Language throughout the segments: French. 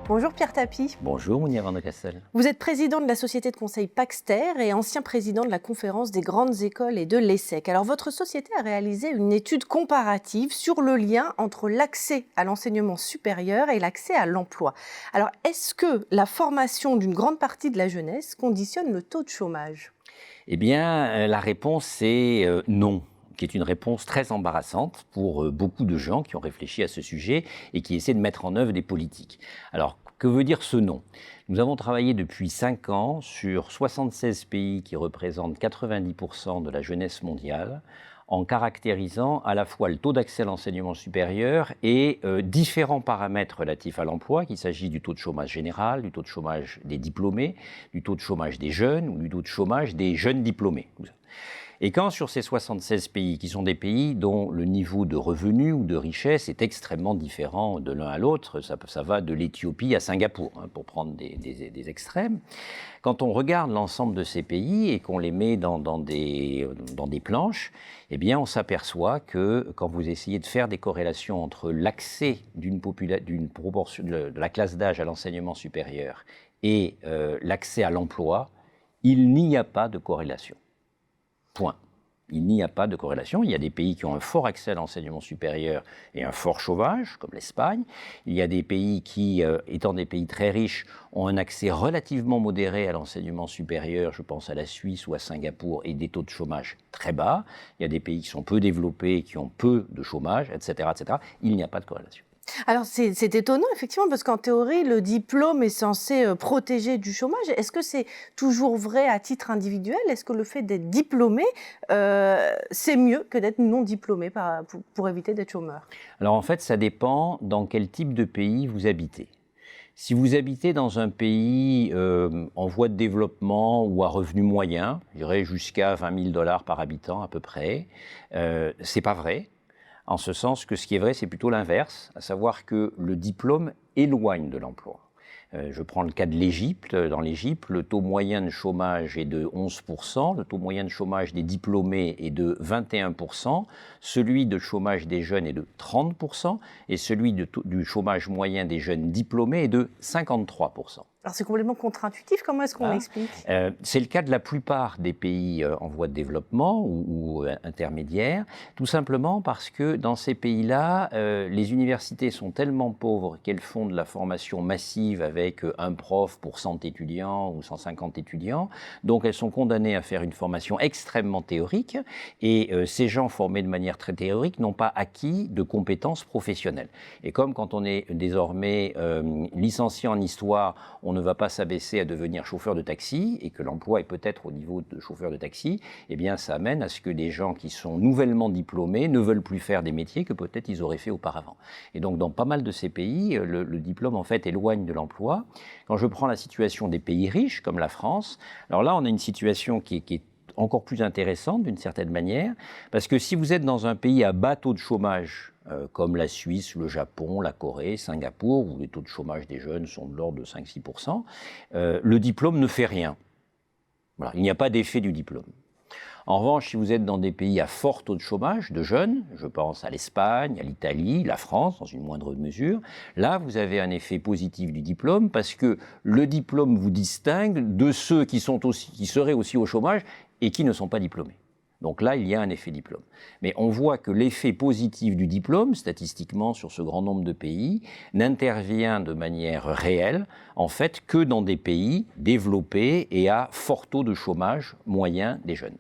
Bonjour Pierre Tapie. Bonjour Mounir Van de Castel. Vous êtes président de la société de conseil Paxter et ancien président de la conférence des grandes écoles et de l'ESSEC. Alors votre société a réalisé une étude comparative sur le lien entre l'accès à l'enseignement supérieur et l'accès à l'emploi. Alors est-ce que la formation d'une grande partie de la jeunesse conditionne le taux de chômage ? Eh bien, la réponse est non, qui est une réponse très embarrassante pour beaucoup de gens qui ont réfléchi à ce sujet et qui essaient de mettre en œuvre des politiques. Alors, que veut dire ce non ? Nous avons travaillé depuis 5 ans sur 76 pays qui représentent 90% de la jeunesse mondiale, en caractérisant à la fois le taux d'accès à l'enseignement supérieur et différents paramètres relatifs à l'emploi, qu'il s'agisse du taux de chômage général, du taux de chômage des diplômés, du taux de chômage des jeunes ou du taux de chômage des jeunes diplômés. Et quand sur ces 76 pays, qui sont des pays dont le niveau de revenus ou de richesse est extrêmement différent de l'un à l'autre, ça va de l'Éthiopie à Singapour, pour prendre des extrêmes, quand on regarde l'ensemble de ces pays et qu'on les met dans des planches, eh bien on s'aperçoit que quand vous essayez de faire des corrélations entre l'accès d'une proportion de la classe d'âge à l'enseignement supérieur et l'accès à l'emploi, il n'y a pas de corrélation. Point. Il n'y a pas de corrélation. Il y a des pays qui ont un fort accès à l'enseignement supérieur et un fort chômage, comme l'Espagne. Il y a des pays qui, étant des pays très riches, ont un accès relativement modéré à l'enseignement supérieur, je pense à la Suisse ou à Singapour, et des taux de chômage très bas. Il y a des pays qui sont peu développés, qui ont peu de chômage, etc., etc. Il n'y a pas de corrélation. Alors c'est étonnant effectivement parce qu'en théorie le diplôme est censé protéger du chômage. Est-ce que c'est toujours vrai à titre individuel ? Est-ce que le fait d'être diplômé c'est mieux que d'être non diplômé pour éviter d'être chômeur ? Alors en fait ça dépend dans quel type de pays vous habitez. Si vous habitez dans un pays en voie de développement ou à revenu moyen, je dirais jusqu'à 20 000 $ par habitant à peu près, c'est pas vrai. En ce sens que ce qui est vrai, c'est plutôt l'inverse, à savoir que le diplôme éloigne de l'emploi. Je prends le cas de l'Égypte. Dans l'Égypte, le taux moyen de chômage est de 11%, le taux moyen de chômage des diplômés est de 21%, celui de chômage des jeunes est de 30% et celui du chômage moyen des jeunes diplômés est de 53%. Alors c'est complètement contre-intuitif, comment est-ce qu'on l'explique ? C'est le cas de la plupart des pays en voie de développement ou intermédiaires, tout simplement parce que dans ces pays-là, les universités sont tellement pauvres qu'elles font de la formation massive avec un prof pour 100 étudiants ou 150 étudiants, donc elles sont condamnées à faire une formation extrêmement théorique et ces gens formés de manière très théorique n'ont pas acquis de compétences professionnelles. Et comme quand on est désormais licencié en histoire, on ne va pas s'abaisser à devenir chauffeur de taxi et que l'emploi est peut-être au niveau de chauffeur de taxi, eh bien ça amène à ce que des gens qui sont nouvellement diplômés ne veulent plus faire des métiers que peut-être ils auraient fait auparavant. Et donc dans pas mal de ces pays, le diplôme en fait éloigne de l'emploi. Quand je prends la situation des pays riches comme la France, alors là on a une situation qui est encore plus intéressante d'une certaine manière, parce que si vous êtes dans un pays à bas taux de chômage, comme la Suisse, le Japon, la Corée, Singapour, où les taux de chômage des jeunes sont de l'ordre de 5-6%, le diplôme ne fait rien. Voilà, il n'y a pas d'effet du diplôme. En revanche, si vous êtes dans des pays à fort taux de chômage de jeunes, je pense à l'Espagne, à l'Italie, la France, dans une moindre mesure, là, vous avez un effet positif du diplôme parce que le diplôme vous distingue de ceux qui seraient aussi au chômage et qui ne sont pas diplômés. Donc là, il y a un effet diplôme. Mais on voit que l'effet positif du diplôme, statistiquement sur ce grand nombre de pays, n'intervient de manière réelle, en fait, que dans des pays développés et à fort taux de chômage moyen des jeunes.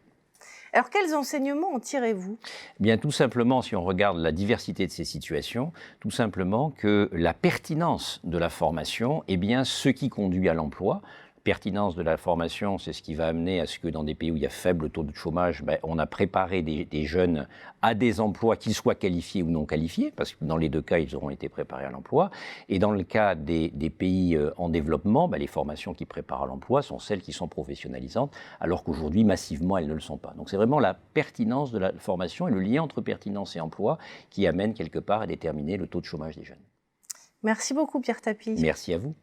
Alors, quels enseignements en tirez-vous ? Bien, tout simplement, si on regarde la diversité de ces situations, tout simplement que la pertinence de la formation est bien ce qui conduit à l'emploi. Pertinence de la formation, c'est ce qui va amener à ce que dans des pays où il y a faible taux de chômage, on a préparé des jeunes à des emplois, qu'ils soient qualifiés ou non qualifiés, parce que dans les deux cas, ils auront été préparés à l'emploi. Et dans le cas des pays en développement, les formations qui préparent à l'emploi sont celles qui sont professionnalisantes, alors qu'aujourd'hui, massivement, elles ne le sont pas. Donc c'est vraiment la pertinence de la formation et le lien entre pertinence et emploi qui amène quelque part à déterminer le taux de chômage des jeunes. Merci beaucoup Pierre Tapie. Merci à vous.